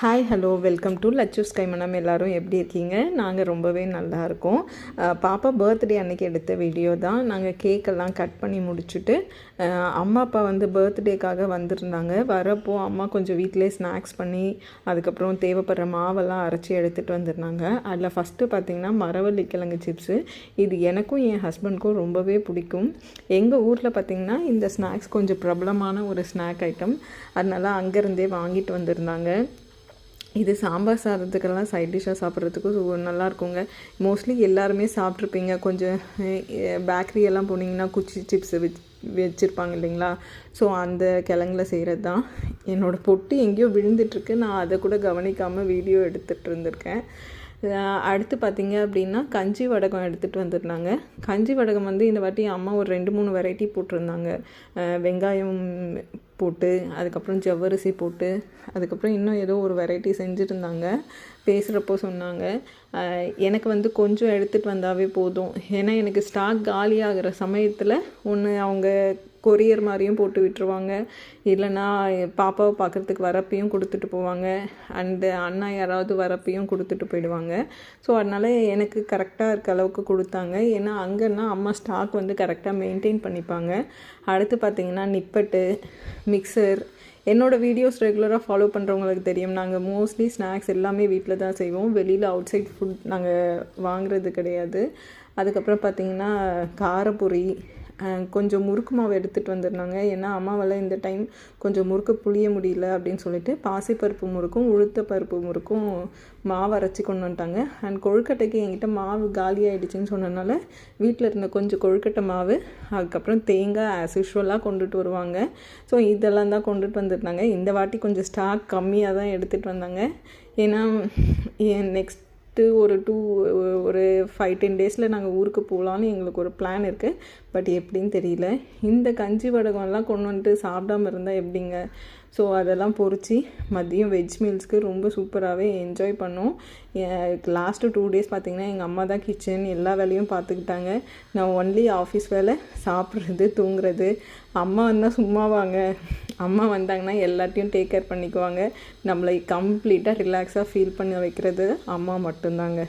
Hi hello welcome to லச்சூஸ் கைமணம். எல்லோரும் எப்படி இருக்கீங்க? நாங்கள் ரொம்பவே நல்லா இருக்கோம். பாப்பா பர்த்டே அன்றைக்கி எடுத்த வீடியோ தான். நாங்கள் கேக்கெல்லாம் கட் பண்ணி முடிச்சுட்டு அம்மா அப்பா வந்து பர்த்டேக்காக வந்திருந்தாங்க. வரப்போ அம்மா கொஞ்சம் வீட்டிலே ஸ்நாக்ஸ் பண்ணி அதுக்கப்புறம் தேவைப்படுற மாவெல்லாம் அரைச்சி எடுத்துகிட்டு வந்துருந்தாங்க. அதில் ஃபஸ்ட்டு பார்த்திங்கன்னா மரவள்ளி கிழங்கு சிப்ஸு. இது எனக்கும் என் ஹஸ்பண்டுக்கும் ரொம்பவே பிடிக்கும். எங்கள் ஊரில் பார்த்திங்கன்னா இந்த ஸ்நாக்ஸ் கொஞ்சம் பிரபலமான ஒரு ஸ்நாக் ஐட்டம். அதனால் அங்கேருந்தே வாங்கிட்டு வந்திருந்தாங்க. இது சாம்பார் சாதத்துக்கெல்லாம் சைட் டிஷ்ஷாக சாப்பிட்றதுக்கும் நல்லாயிருக்குங்க. மோஸ்ட்லி எல்லாருமே சாப்பிட்ருப்பீங்க. கொஞ்சம் பேக்கரியெல்லாம் போனீங்கன்னா குச்சி சிப்ஸு வச்சுருப்பாங்க இல்லைங்களா? ஸோ அந்த கிழங்குல செய்கிறது தான். என்னோடய பொட்டு எங்கேயோ விழுந்துட்டுருக்கு. நான் அதை கூட கவனிக்காமல் வீடியோ எடுத்துகிட்டு இருந்திருக்கேன். அடுத்து பார்த்திங்க அப்படின்னா கஞ்சி வடகம் எடுத்துகிட்டு வந்துருந்தாங்க. கஞ்சி வடகம் வந்து இந்த வாட்டி அம்மா ஒரு 2-3 வெரைட்டி போட்டிருந்தாங்க. வெங்காயம் போட்டு, அதுக்கப்புறம் ஜவ்வரிசி போட்டு, அதுக்கப்புறம் இன்னும் ஏதோ ஒரு வெரைட்டி செஞ்சுருந்தாங்க. பேசுகிறப்போ சொன்னாங்க. எனக்கு வந்து கொஞ்சம் எடுத்துகிட்டு வந்தாவே போதும். ஏன்னா எனக்கு ஸ்டாக் காலியாகிற சமயத்தில் ஒன்று அவங்க கொரியர் மாதிரியும் போட்டு விட்டுருவாங்க, இல்லைனா பாப்பாவை பார்க்குறதுக்கு வரப்பையும் கொடுத்துட்டு போவாங்க, அண்டு அண்ணா யாராவது வரப்பையும் கொடுத்துட்டு போயிடுவாங்க. ஸோ அதனால் எனக்கு கரெக்டாக இருக்க அளவுக்கு கொடுத்தாங்க. ஏன்னா அங்கேன்னா அம்மா ஸ்டாக் வந்து கரெக்டாக மெயின்டைன் பண்ணிப்பாங்க. அடுத்து பார்த்திங்கன்னா நிப்பட்டு, மிக்சர். என்னோடய வீடியோஸ் ரெகுலராக ஃபாலோ பண்ணுறவங்களுக்கு தெரியும். நாங்கள் மோஸ்ட்லி ஸ்நாக்ஸ் எல்லாமே வீட்டில் தான் செய்வோம். வெளியில் அவுட் சைட் ஃபுட் நாங்கள் வாங்குறது கிடையாது. அதுக்கப்புறம் பார்த்திங்கன்னா காரப்பொரி, கொஞ்சம் முறுக்கு மாவு எடுத்துகிட்டு வந்துருந்தாங்க. ஏன்னா அம்மாவால் இந்த டைம் கொஞ்சம் முறுக்கு புளிய முடியல அப்படின்னு சொல்லிட்டு பாசிப்பருப்பு முறுக்கும் உளுத்த பருப்பு முறுக்கும் மாவு அரைச்சி கொண்டு வந்துட்டாங்க. அண்ட் கொழுக்கட்டைக்கு என்கிட்ட மாவு காலி ஆகிடுச்சின்னு சொன்னதுனால வீட்டில் இருந்த கொஞ்சம் கொழுக்கட்டை மாவு, அதுக்கப்புறம் தேங்காய் ஆஸ் யூஷுவலாக கொண்டுட்டு வருவாங்க. ஸோ இதெல்லாம் தான் கொண்டுட்டு வந்துருந்தாங்க. இந்த வாட்டி கொஞ்சம் ஸ்டாக் கம்மியாக தான் எடுத்துகிட்டு வந்தாங்க. ஏன்னா நெக்ஸ்ட் ஒரு 5-10 டேஸில் நாங்கள் ஊருக்கு போகலான்னு எங்களுக்கு ஒரு பிளான் இருக்குது. பட் எப்படின்னு தெரியல. இந்த கஞ்சி வடகம்லாம் கொண்டு வந்துட்டு சாப்பிடாமல் இருந்தால் எப்படிங்க? ஸோ அதெல்லாம் பொறிச்சு மதியம் வெஜ் மீல்ஸ்க்கு ரொம்ப சூப்பராகவே என்ஜாய் பண்ணோம். லாஸ்ட்டு 2 டேஸ் பார்த்திங்கன்னா எங்கள் அம்மா தான் கிச்சன் எல்லா வேலையும் பார்த்துக்கிட்டாங்க. நான் ஒன்லி ஆஃபீஸ் வேலை, சாப்பிட்றது, தூங்குறது. அம்மா வந்தால் சும்மாவாங்க. அம்மா வந்தாங்கன்னா எல்லாத்தையும் டேக் கேர் பண்ணிக்குவாங்க. நம்மளை கம்ப்ளீட்டாக ரிலாக்ஸாக ஃபீல் பண்ண வைக்கிறது அம்மா மட்டும்தாங்க.